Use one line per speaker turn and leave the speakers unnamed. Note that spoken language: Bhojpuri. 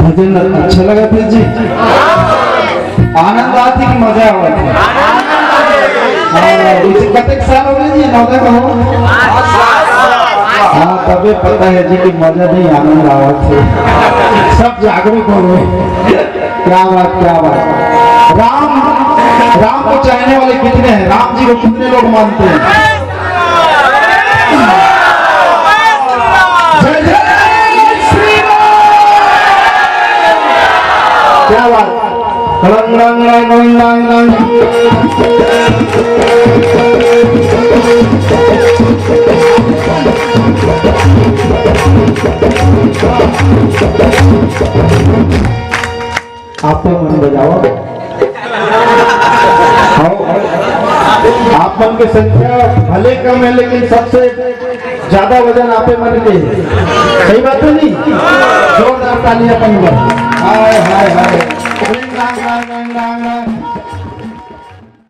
भजन अच्छा लगा था जी, आनंद आती कि मजा आवती? कतक साल हो गए जी नौदा का हो? हाँ तबे पता है जी कि मजा नहीं आनंद आवत है, सब जागरूक हो गए। क्या बात क्या बात। राम को चाहने वाले कितने हैं? राम जी को कितने लोग मानते हैं? जय जय श्री राम। क्या बात। आप मन बजाओ, आप मन की संख्या भले कम है लेकिन सबसे ज्यादा वजन आपे मन के, सही बात है नहीं? जोरदार तालियां अपन पर। हाय हाय हाय।